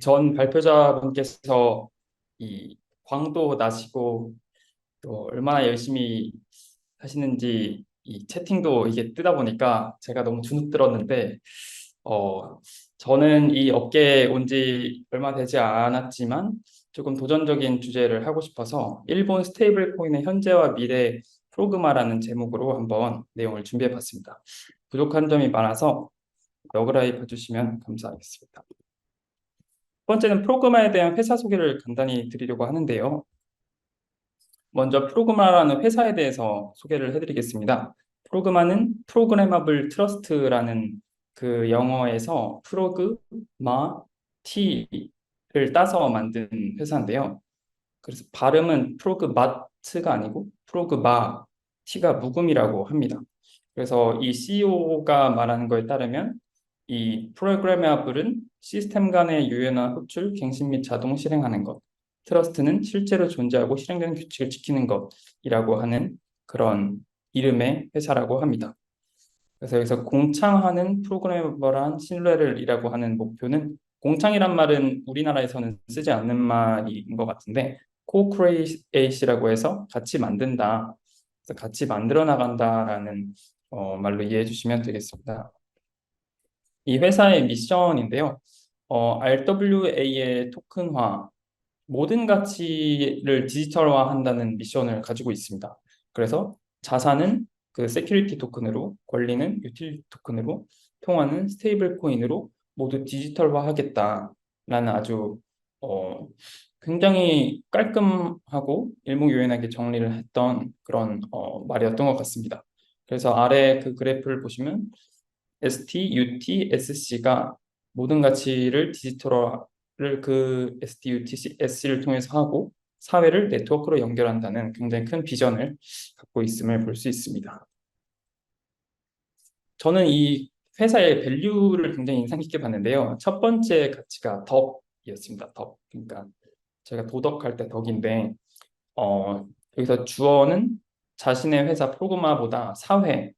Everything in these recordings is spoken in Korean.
전 발표자분께서 이 광도 나시고 또 얼마나 열심히 하시는지 이 채팅도 이게 뜨다 보니까 제가 너무 주눅 들었는데 어 저는 이 업계에 온 지 얼마 되지 않았지만 조금 도전적인 주제를 하고 싶어서 일본 스테이블 코인의 현재와 미래 프로그마라는 제목으로 한번 내용을 준비해 봤습니다. 부족한 점이 많아서 너그러이 봐주시면 감사하겠습니다. 첫 번째는 프로그마에 대한 회사 소개를 간단히 드리려고 하는데요. 먼저 프로그마라는 회사에 대해서 소개를 해드리겠습니다. 프로그마는 프로그래머블 트러스트라는 그 영어에서 프로그마 T를 따서 만든 회사인데요. 그래서 발음은 프로그마트가 아니고 프로그마 T가 묵음이라고 합니다. 그래서 이 CEO가 말하는 거에 따르면 이 프로그래머블은 시스템 간의 유연한 호출, 갱신 및 자동 실행하는 것, 트러스트는 실제로 존재하고 실행되는 규칙을 지키는 것이라고 하는 그런 이름의 회사라고 합니다. 그래서 여기서 공창하는 프로그래머블한 신뢰를 이라고 하는 목표는 공창이란 말은 우리나라에서는 쓰지 않는 말인 것 같은데 co-create이라고 해서 같이 만든다, 그래서 같이 만들어 나간다라는 말로 이해해 주시면 되겠습니다. 이 회사의 미션인데요. RWA의 토큰화, 모든 가치를 디지털화한다는 미션을 가지고 있습니다. 그래서 자산은 그 세큐리티 토큰으로, 권리는 유틸리티 토큰으로, 통화는 스테이블 코인으로 모두 디지털화하겠다라는 아주 어, 굉장히 깔끔하고 일목요연하게 정리를 했던 그런 말이었던 것 같습니다. 그래서 아래 그 그래프를 보시면 ST, UT, SC가 모든 가치를 디지털화를 그 ST, UT, SC를 통해서 하고 사회를 네트워크로 연결한다는 굉장히 큰 비전을 갖고 있음을 볼 수 있습니다. 저는 이 회사의 밸류를 굉장히 인상 깊게 봤는데요. 첫 번째 가치가 덕이었습니다. 덕. 그러니까 제가 도덕할 때 덕인데 여기서 주어는 자신의 회사 프로그마보다 사회를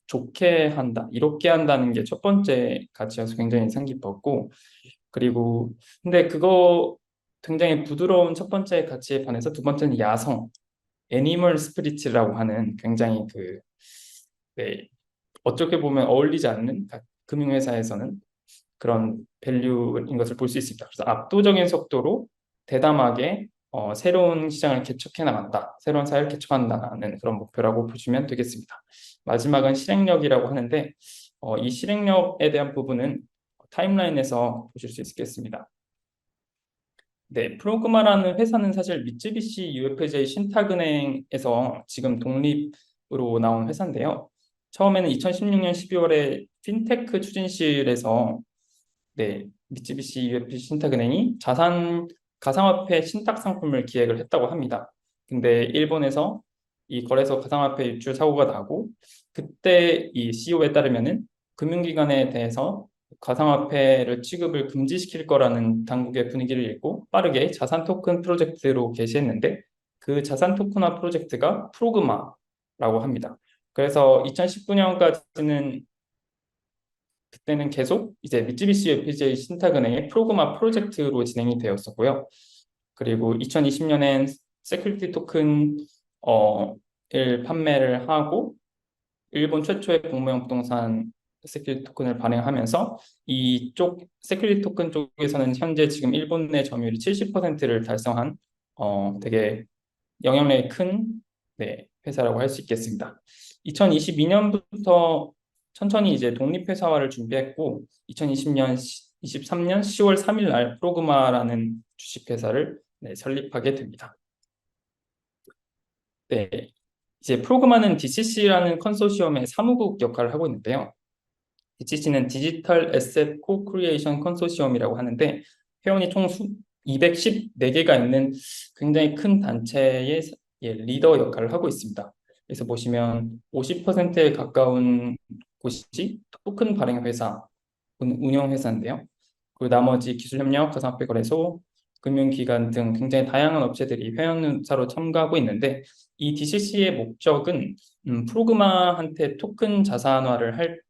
좋게 한다, 이롭게 한다는 게 첫 번째 가치여서 굉장히 인상 깊었고, 그리고 근데 그거 굉장히 부드러운 첫 번째 가치에 반해서 두 번째는 야성, 애니멀 스피릿이라고 하는 굉장히 네, 어떻게 보면 어울리지 않는 금융회사에서는 그런 밸류인 것을 볼 수 있습니다. 그래서 압도적인 속도로 대담하게 새로운 시장을 개척해 나간다, 새로운 사회를 개척한다는 그런 목표라고 보시면 되겠습니다. 마지막은 실행력이라고 하는데 이 실행력에 대한 부분은 타임라인에서 보실 수 있겠습니다. 네, 프로그마라는 회사는 사실 미쯔비시 UFJ 신탁은행에서 지금 독립으로 나온 회사인데요. 처음에는 2016년 12월에 핀테크 추진실에서 네, 미쯔비시 UFJ 신탁은행이 가상화폐 신탁 상품을 기획을 했다고 합니다. 근데 일본에서 이 거래소 가상화폐 유출 사고가 나고 그때 이 CEO에 따르면은 금융기관에 대해서 가상화폐를 취급을 금지시킬 거라는 당국의 분위기를 읽고 빠르게 자산 토큰 프로젝트로 개시했는데 그 자산 토큰화 프로젝트가 프로그마라고 합니다. 그래서 2019년까지는 그때는 계속 이제 미쯔비시 UFJ 신탁은행의 프로그마 프로젝트로 진행이 되었었고요. 그리고 2020년엔 세큐리티 토큰 을 판매를 하고 일본 최초의 공무형 부동산 세큐리티 토큰을 발행하면서 이쪽 세큐리티 토큰 쪽에서는 현재 지금 일본 내 점유율이 70%를 달성한 되게 영향력이 큰 네, 회사라고 할 수 있겠습니다. 2022년부터 천천히 이제 독립회사화를 준비했고 2020년 23년 10월 3일 날 프로그마라는 주식회사를 네, 설립하게 됩니다. 네, 이제 프로그마는 DCC라는 컨소시엄의 사무국 역할을 하고 있는데요. DCC는 디지털 에셋 코크리에이션 컨소시엄이라고 하는데 회원이 총 214개가 있는 굉장히 큰 단체의 리더 역할을 하고 있습니다. 그래서 보시면 50%에 가까운 곳이 토큰 발행 회사, 운영 회사인데요. 그 나머지 기술협력, 가상화폐 거래소, 금융기관 등 굉장히 다양한 업체들이 회원사로 참가하고 있는데 이 DCC의 목적은 프로그마한테 토큰 자산화를 할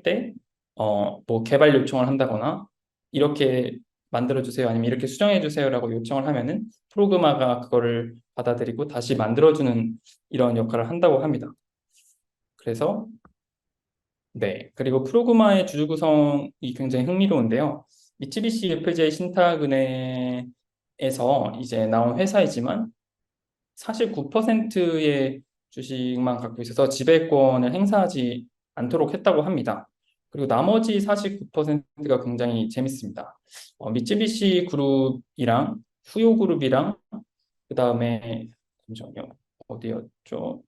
때 뭐 개발 요청을 한다거나 이렇게 만들어주세요, 아니면 이렇게 수정해주세요라고 요청을 하면은 프로그마가 그거를 받아들이고 다시 만들어주는 이런 역할을 한다고 합니다. 그래서 네, 그리고 프로그마의 주주 구성이 굉장히 흥미로운데요. 미쓰비시 UFJ 신탁은행에서 이제 나온 회사이지만 사실 9%의 주식만 갖고 있어서 지배권을 행사하지 않도록 했다고 합니다. 그리고 나머지 49%가 굉장히 재밌습니다. 미쓰비시 그룹이랑 후요 그룹이랑 그다음에 잠시만요. 어디였죠?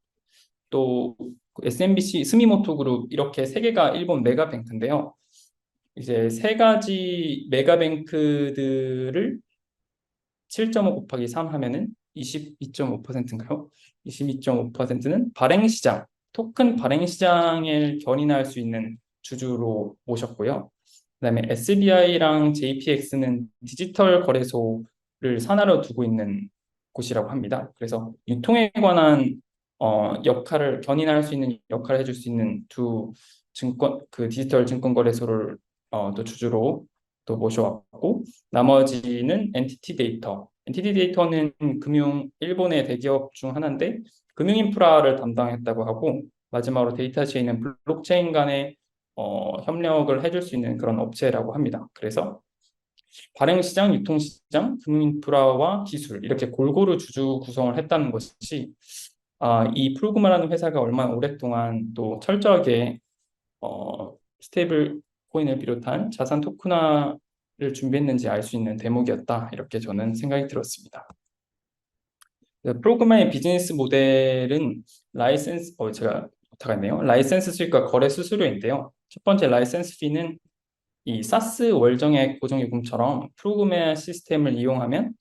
또 SMBC 스미모토 그룹 이렇게 세 개가 일본 메가뱅크인데요. 이제 세 가지 메가뱅크들을 7.5 곱하기 3 하면은 22.5%인가요? 22.5%는 발행시장, 토큰 발행시장을 견인할 수 있는 주주로 모셨고요. 그다음에 SBI랑 JPX는 디지털 거래소를 산하로 두고 있는 곳이라고 합니다. 그래서 유통에 관한 역할을 견인할 수 있는 역할을 해줄 수 있는 두 그 디지털 증권 거래소를 또 주주로 또 모셔왔고, 나머지는 엔티티 데이터. 엔티티 데이터는 일본의 대기업 중 하나인데 금융 인프라를 담당했다고 하고, 마지막으로 데이터 체인은 블록체인 간의 협력을 해줄 수 있는 그런 업체라고 합니다. 그래서 발행시장, 유통시장, 금융인프라와 기술 이렇게 골고루 주주 구성을 했다는 것이 이 프로그마라는 회사가 얼마나 오랫동안 또 철저하게 스테이블 코인을 비롯한 자산 토큰화를 준비했는지 알 수 있는 대목이었다. 이렇게 저는 생각이 들었습니다. 프로그마의 비즈니스 모델은 제가 부탁했네요. 라이센스 수익과 거래 수수료인데요. 첫 번째 라이센스 피는 이 사스 월정액 고정요금처럼 프로그마 시스템을 이용하면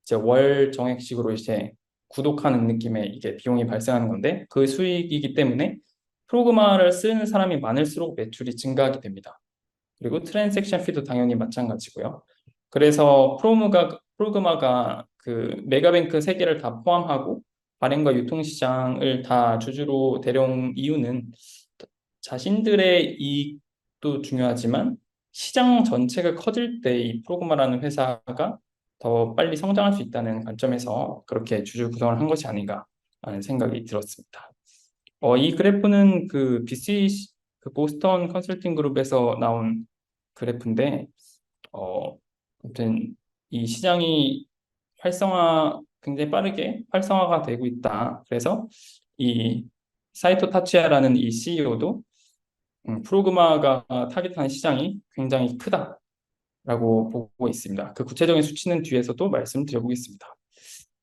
이제 월 정액식으로 이제 구독하는 느낌의 이게 비용이 발생하는 건데, 그 수익이기 때문에 프로그마를 쓰는 사람이 많을수록 매출이 증가하게 됩니다. 그리고 트랜잭션 피도 당연히 마찬가지고요. 그래서 프로그마가 그 메가뱅크 세 개를 다 포함하고 발행과 유통시장을 다 주주로 데려온 이유는 자신들의 이익도 중요하지만 시장 전체가 커질 때 이 프로그마라는 회사가 더 빨리 성장할 수 있다는 관점에서 그렇게 주주 구성을 한 것이 아닌가 하는 생각이 들었습니다. 이 그래프는 그 BC 그 보스턴 컨설팅 그룹에서 나온 그래프인데, 아무튼 이 시장이 굉장히 빠르게 활성화가 되고 있다. 그래서 이 사이토 타치야라는 이 CEO도 프로그마가 타깃하는 시장이 굉장히 크다라고 보고 있습니다. 그 구체적인 수치는 뒤에서도 말씀드려보겠습니다.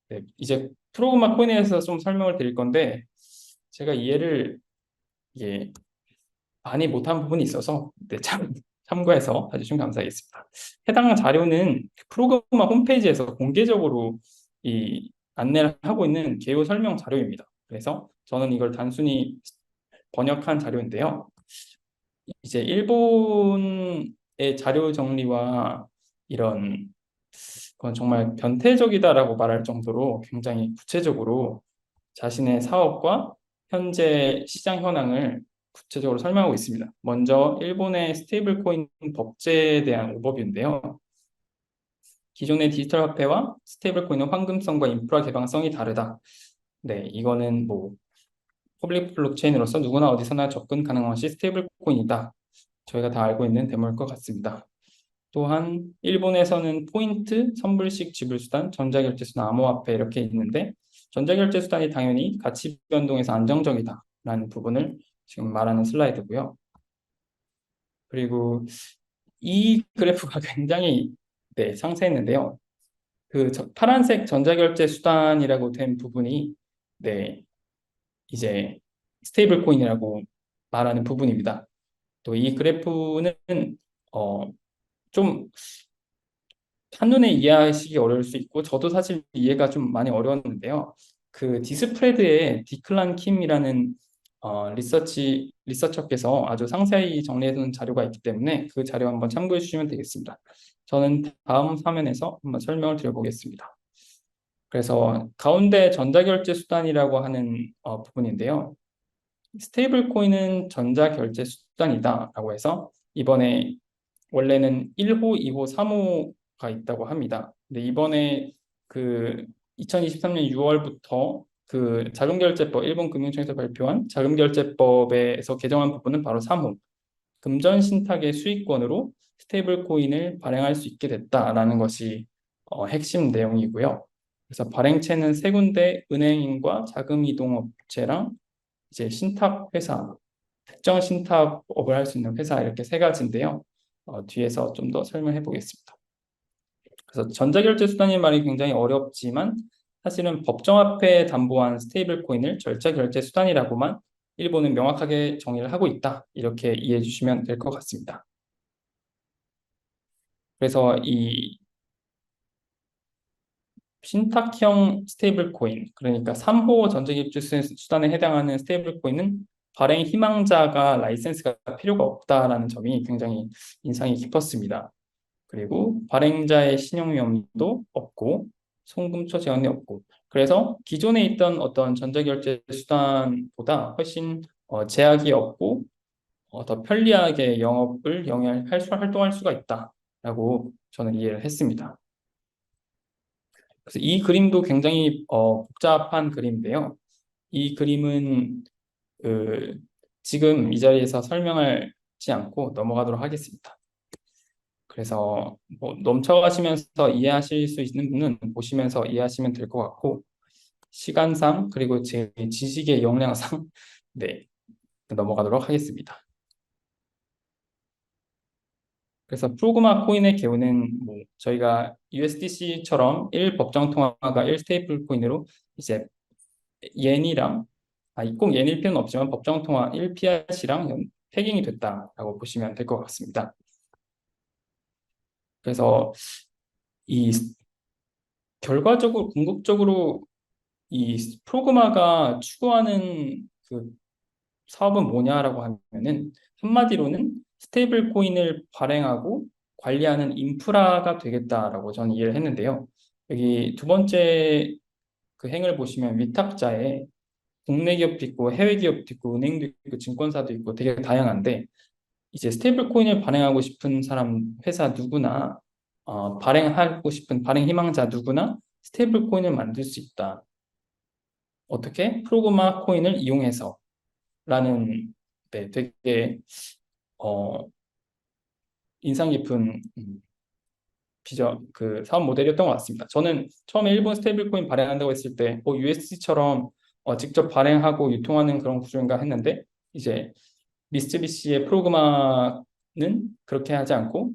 네, 이제 프로그마 코인에 대해서 좀 설명을 드릴 건데, 제가 이해를 이게 많이 못한 부분이 있어서 네, 참고해서 봐주시면 감사하겠습니다. 해당 자료는 프로그마 홈페이지에서 공개적으로 이 안내를 하고 있는 개요 설명 자료입니다. 그래서 저는 이걸 단순히 번역한 자료인데요. 이제 일본의 자료 정리와 이런 그건 정말 변태적이다라고 말할 정도로 굉장히 구체적으로 자신의 사업과 현재 시장 현황을 구체적으로 설명하고 있습니다. 먼저 일본의 스테이블 코인 법제에 대한 오버뷰인데요. 기존의 디지털 화폐와 스테이블 코인은 황금성과 인프라 개방성이 다르다. 네, 이거는 뭐 퍼블릭 블록체인으로서 누구나 어디서나 접근 가능한 것이 스테이블 코인이다. 저희가 다 알고 있는 대목일 것 같습니다. 또한 일본에서는 포인트, 선불식 지불수단, 전자결제수단, 암호화폐 이렇게 있는데, 전자결제수단이 당연히 가치 변동에서 안정적이다라는 부분을 지금 말하는 슬라이드고요. 그리고 이 그래프가 굉장히 상세했는데요. 그 파란색 전자결제수단이라고 된 부분이 이제 스테이블 코인이라고 말하는 부분입니다. 또 이 그래프는 좀 한눈에 이해하시기 어려울 수 있고 저도 사실 이해가 좀 많이 어려웠는데요. 그 디스프레드의 디클란 킴이라는 리서처께서 아주 상세히 정리해 놓은 자료가 있기 때문에 그 자료 한번 참고해 주시면 되겠습니다. 저는 다음 화면에서 한번 설명을 드려보겠습니다. 그래서 가운데 전자결제 수단이라고 하는 부분인데요. 스테이블 코인은 전자결제 수단이다라고 해서 이번에 원래는 1호, 2호, 3호가 있다고 합니다. 근데 이번에 그 2023년 6월부터 그 자금결제법, 일본 금융청에서 발표한 자금결제법에서 개정한 부분은 바로 3호, 금전 신탁의 수익권으로 스테이블 코인을 발행할 수 있게 됐다라는 것이 핵심 내용이고요. 그래서 발행체는 세 군데 은행과 자금 이동 업체랑 이제 신탁 회사, 특정 신탁업을 할 수 있는 회사 이렇게 세 가지인데요. 뒤에서 좀 더 설명해 보겠습니다. 그래서 전자결제 수단이 말이 굉장히 어렵지만 사실은 법정 화폐에 담보한 스테이블 코인을 절차 결제 수단이라고만 일본은 명확하게 정의를 하고 있다. 이렇게 이해해 주시면 될 것 같습니다. 그래서 이 신탁형 스테이블 코인, 그러니까 3호 전자기술 수단에 해당하는 스테이블 코인은 발행 희망자가 라이센스가 필요가 없다라는 점이 굉장히 인상이 깊었습니다. 그리고 발행자의 신용 위험도 없고 송금처 제한이 없고, 그래서 기존에 있던 어떤 전자결제 수단보다 훨씬 제약이 없고 더 편리하게 영업을 활동할 수가 있다라고 저는 이해를 했습니다. 그래서 이 그림도 굉장히 복잡한 그림인데요. 이 그림은 그 지금 이 자리에서 설명하지 않고 넘어가도록 하겠습니다. 그래서 뭐 넘쳐가시면서 이해하실 수 있는 분은 보시면서 이해하시면 될 것 같고, 시간상 그리고 제 지식의 역량상 네, 넘어가도록 하겠습니다. 그래서 프로그마 코인의 경우는 뭐 저희가 USDC처럼 1 법정 통화가 1 스테이플 코인으로 이제 옌이랑 꼭 옌일 필요는 없지만 법정 통화 1 PRC랑 패깅이 됐다라고 보시면 될 것 같습니다. 그래서 이 결과적으로 궁극적으로 이 프로그마가 추구하는 그 사업은 뭐냐라고 하면은 한마디로는 스테이블 코인을 발행하고 관리하는 인프라가 되겠다라고 저는 이해를 했는데요. 여기 두 번째 그 행을 보시면 위탁자에 국내 기업도 있고 해외 기업도 있고 은행도 있고 증권사도 있고 되게 다양한데, 이제 스테이블 코인을 발행하고 싶은 사람 회사 누구나 발행하고 싶은 발행 희망자 누구나 스테이블 코인을 만들 수 있다. 어떻게? 프로그마 코인을 이용해서 라는 네, 되게 어, 인상 깊은 그 사업 모델이었던 것 같습니다. 저는 처음에 일본 스테이블 코인 발행한다고 했을 때 USDC처럼 직접 발행하고 유통하는 그런 구조인가 했는데, 이제 미쓰비시의 프로그마는 그렇게 하지 않고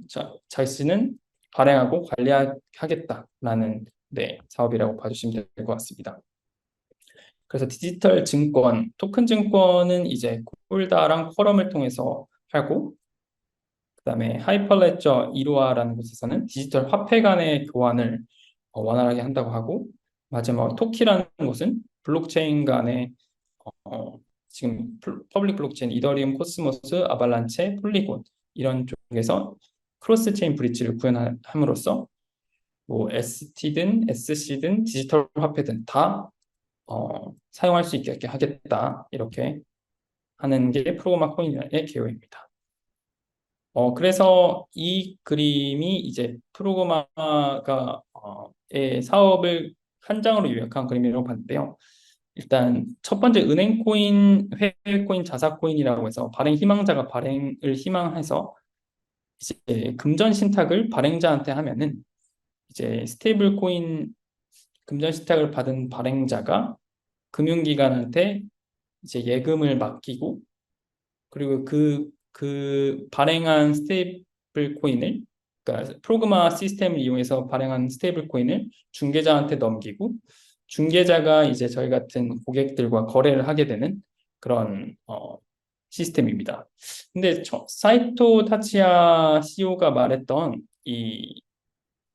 자신은 발행하고 관리하겠다라는 네, 사업이라고 봐주시면 될 것 같습니다. 그래서 디지털 증권, 토큰 증권은 이제 콜다랑 쿼럼을 통해서 하고, 그다음에 하이퍼레저 1호화라는 곳에서는 디지털 화폐 간의 교환을 원활하게 한다고 하고, 마지막 토키라는 곳은 블록체인 간의 지금 퍼블릭 블록체인, 이더리움, 코스모스, 아발란체, 폴리곤 이런 쪽에서 크로스 체인 브릿지를 구현함으로써 뭐 ST든 SC든 디지털 화폐든 다 사용할 수 있게 하겠다, 이렇게 하는 게 프로그마 코인의 개요입니다. 그래서 이 그림이 이제 프로그마가 의 사업을 한 장으로 요약한 그림이라고 봤는데요. 일단 첫 번째 은행 코인, 해외 코인, 자사 코인이라고 해서 발행 희망자가 발행을 희망해서 이제 금전 신탁을 발행자한테 하면은 이제 스테이블 코인 금전 신탁을 받은 발행자가 금융기관한테 이제 예금을 맡기고, 그리고 그 발행한 스테이블 코인을, 그러니까 프로그마 시스템을 이용해서 발행한 스테이블 코인을 중개자한테 넘기고, 중개자가 이제 저희 같은 고객들과 거래를 하게 되는 그런 시스템입니다. 근데 사이토 타치야 CEO가 말했던 이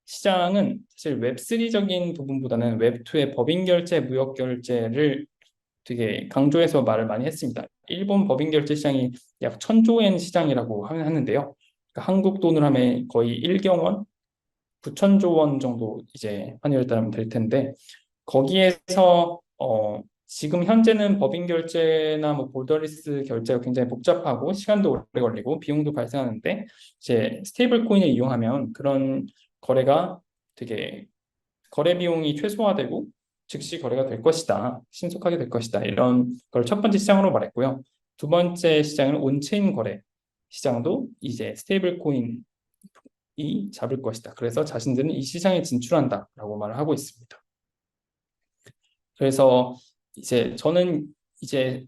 시장은 사실 웹3적인 부분보다는 웹2의 법인 결제, 무역 결제를 되게 강조해서 말을 많이 했습니다. 일본 법인 결제 시장이 약 1,000조 엔 시장이라고 하는데요. 그러니까 한국 돈으로 하면 거의 1경원 9,000조 원 정도 이제 환율에 따르면 될 텐데, 거기에서 지금 현재는 법인 결제나 뭐 볼더리스 결제가 굉장히 복잡하고 시간도 오래 걸리고 비용도 발생하는데 이제 스테이블 코인을 이용하면 그런 거래가 되게 거래 비용이 최소화되고 즉시 거래가 될 것이다. 신속하게 될 것이다. 이런 걸 첫 번째 시장으로 말했고요. 두 번째 시장은 온체인 거래 시장도 이제 스테이블 코인이 잡을 것이다. 그래서 자신들은 이 시장에 진출한다라고 말을 하고 있습니다. 그래서 이제 저는 이제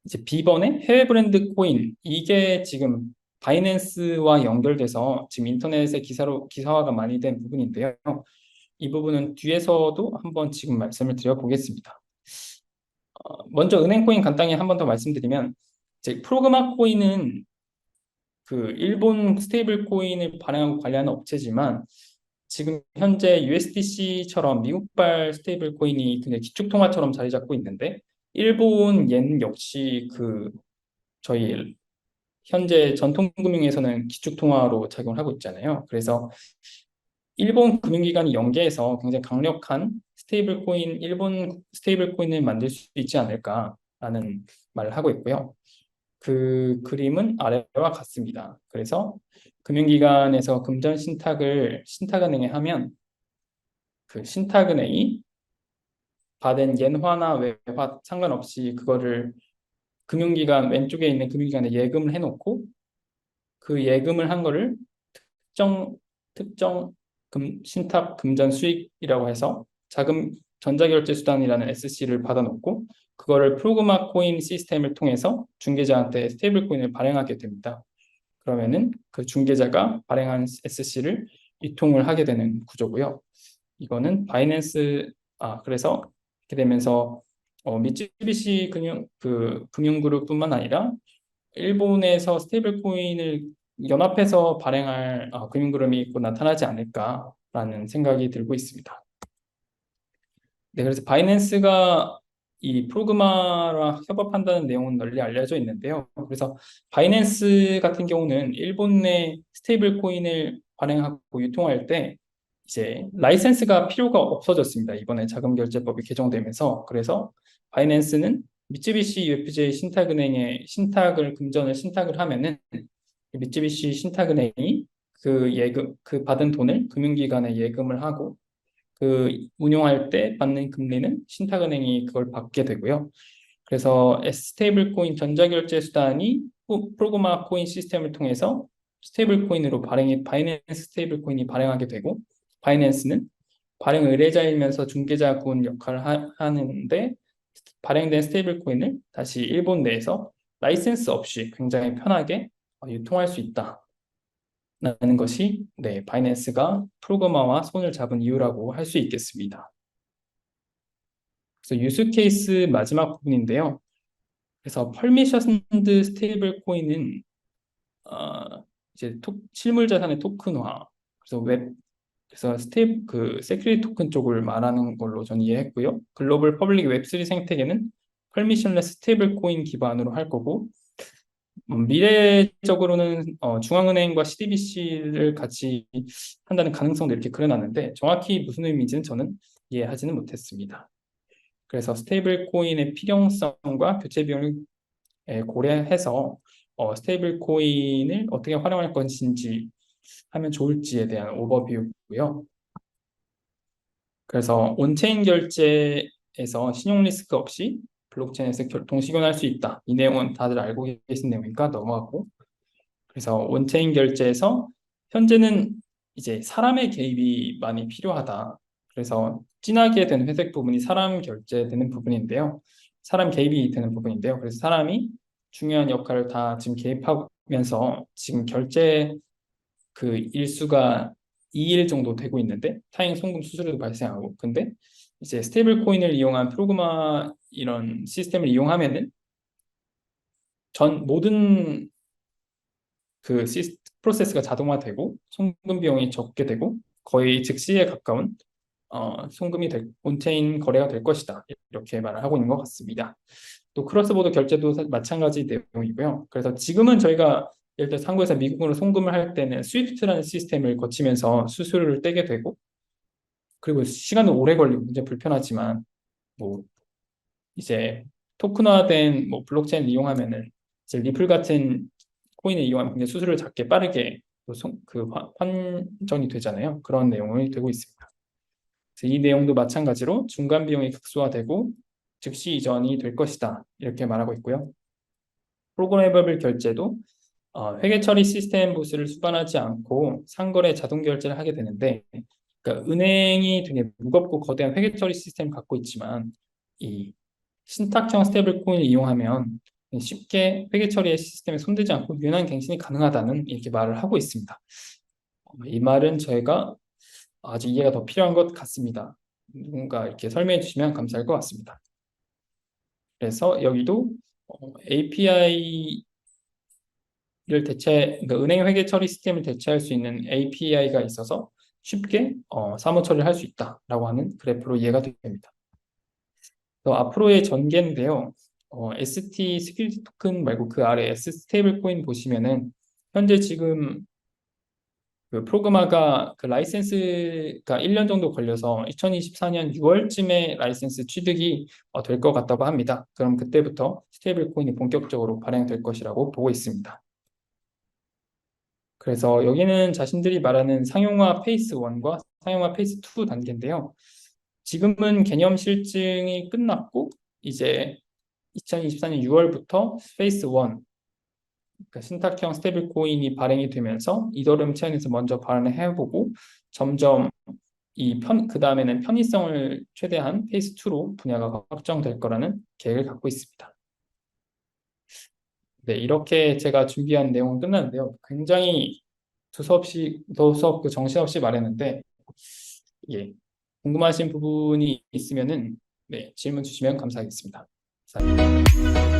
이제 비번의 해외 브랜드 코인 이게 지금 바이낸스와 연결돼서 지금 인터넷에 기사화가 많이 된 부분인데요. 이 부분은 뒤에서도 한번 지금 말씀을 드려보겠습니다. 먼저 은행 코인 간단히 한 번 더 말씀드리면 이제 프로그마 코인은 그 일본 스테이블 코인을 발행하고 관리하는 업체지만 지금 현재 USDC처럼 미국발 스테이블 코인이 그냥 기축통화처럼 자리 잡고 있는데 일본 옌 역시 그 저희 현재 전통금융에서는 기축통화로 작용을 하고 있잖아요. 그래서 일본 금융기관이 연계해서 굉장히 강력한 스테이블 코인, 일본 스테이블 코인을 만들 수 있지 않을까라는 말을 하고 있고요. 그 그림은 아래와 같습니다. 그래서 금융기관에서 금전 신탁은행에 하면 그 신탁은행이 받은 엔화나 외화 상관없이 그거를 금융기관 왼쪽에 있는 금융기관에 예금을 해놓고 그 예금을 한 거를 특정 신탁 금전 수익이라고 해서 자금 전자결제 수단이라는 SC를 받아놓고 그거를 프로그마 코인 시스템을 통해서 중개자한테 스테이블 코인을 발행하게 됩니다. 그러면은 그 중개자가 발행한 SC를 유통을 하게 되는 구조고요. 이거는 바이낸스 그래서 이렇게 되면서 미쯔비시 금융그룹뿐만 아니라 일본에서 스테이블 코인을 연합해서 발행할 금융그룹이 곧 나타나지 않을까라는 생각이 들고 있습니다. 네, 그래서 바이낸스가 이 프로그마랑 협업한다는 내용은 널리 알려져 있는데요. 그래서 바이낸스 같은 경우는 일본 내 스테이블 코인을 발행하고 유통할 때 이제 라이센스가 필요가 없어졌습니다. 이번에 자금결제법이 개정되면서. 그래서 바이낸스는 미쯔비시 UFJ 신탁은행에 금전을 신탁을 하면은 미쯔비시 신탁은행이 그 받은 돈을 금융기관에 예금을 하고 그 운용할 때 받는 금리는 신탁은행이 그걸 받게 되고요. 그래서 스테이블 코인 전자결제 수단이 프로그마 코인 시스템을 통해서 스테이블 코인으로 바이낸스 스테이블 코인이 발행하게 되고 바이낸스는 발행 의뢰자이면서 중개자군 역할을 하는데 발행된 스테이블 코인을 다시 일본 내에서 라이센스 없이 굉장히 편하게 유통할 수 있다. 라는 것이 바이낸스가 프로그마와 손을 잡은 이유라고 할 수 있겠습니다. 그래서 유스 케이스 마지막 부분인데요. 그래서 퍼미션드 스테이블 코인은 이제 실물 자산의 토큰화, 그래서 세큐리티 토큰 쪽을 말하는 걸로 전 이해했고요. 글로벌 퍼블릭 웹3 생태계는 퍼미션레스 스테이블 코인 기반으로 할 거고 미래적으로는 중앙은행과 CDBC를 같이 한다는 가능성도 이렇게 그려놨는데 정확히 무슨 의미인지는 저는 이해하지는 못했습니다. 그래서 스테이블 코인의 필요성과 교체 비용을 고려해서 스테이블 코인을 어떻게 활용할 것인지 하면 좋을지에 대한 오버뷰고요. 그래서 온체인 결제에서 신용 리스크 없이 블록체인에서 동시교환할 수 있다. 이 내용은 다들 알고 계신 내용이니까 넘어가고 그래서 온체인 결제에서 현재는 이제 사람의 개입이 많이 필요하다. 그래서 진하게 된 회색 부분이 사람 결제되는 부분인데요. 사람 개입이 되는 부분인데요. 그래서 사람이 중요한 역할을 다 지금 개입하면서 지금 결제 그 일수가 2일 정도 되고 있는데 타행 송금 수수료도 발생하고 근데 이제 스테이블 코인을 이용한 프로그마 이런 시스템을 이용하면은 모든 프로세스가 자동화되고 송금 비용이 적게 되고 거의 즉시에 가까운 온체인 거래가 될 것이다. 이렇게 말을 하고 있는 것 같습니다. 또 크로스보더 결제도 마찬가지 내용이고요. 그래서 지금은 저희가 예를 들어 한국에서 미국으로 송금을 할 때는 스위프트라는 시스템을 거치면서 수수료를 떼게 되고 그리고 시간도 오래 걸리고 굉장히 불편하지만 뭐 이제 토큰화된 뭐 블록체인을 이용하면은 이제 리플 같은 코인을 이용하면 굉장히 수수료를 작게 빠르게 환전이 되잖아요. 그런 내용이 되고 있습니다. 그래서 이 내용도 마찬가지로 중간 비용이 극소화되고 즉시 이전이 될 것이다. 이렇게 말하고 있고요. 프로그래머블 결제도 회계 처리 시스템 보수를 수반하지 않고 상거래 자동 결제를 하게 되는데, 그러니까 은행이 되게 무겁고 거대한 회계 처리 시스템을 갖고 있지만 이 신탁형 스테이블 코인을 이용하면 쉽게 회계 처리의 시스템에 손대지 않고 유연한 갱신이 가능하다는 이렇게 말을 하고 있습니다. 이 말은 저희가 아주 이해가 더 필요한 것 같습니다. 누군가 이렇게 설명해 주시면 감사할 것 같습니다. 그래서 여기도 API를 그러니까 은행 회계 처리 시스템을 대체할 수 있는 API가 있어서 쉽게 사무 처리를 할 수 있다라고 하는 그래프로 이해가 됩니다. 또 앞으로의 전개인데요. ST 스킬티 토큰 말고 그 아래 S 스테이블 코인 보시면은 현재 지금 그 프로그마가 그 라이센스가 1년 정도 걸려서 2024년 6월쯤에 라이센스 취득이 될 것 같다고 합니다. 그럼 그때부터 스테이블 코인이 본격적으로 발행될 것이라고 보고 있습니다. 그래서 여기는 자신들이 말하는 상용화 페이스 1과 상용화 페이스 2 단계인데요. 지금은 개념 실증이 끝났고 이제 2024년 6월부터 페이스 1, 그러니까 신탁형 스테이블 코인이 발행이 되면서 이더리움 체인에서 먼저 발행을 해보고 점점 그 다음에는 편의성을 최대한 페이스 2로 분야가 확정될 거라는 계획을 갖고 있습니다. 네, 이렇게 제가 준비한 내용은 끝났는데요. 굉장히 두서없이 정신없이 말했는데, 예, 궁금하신 부분이 있으면은 네, 질문 주시면 감사하겠습니다. 감사합니다.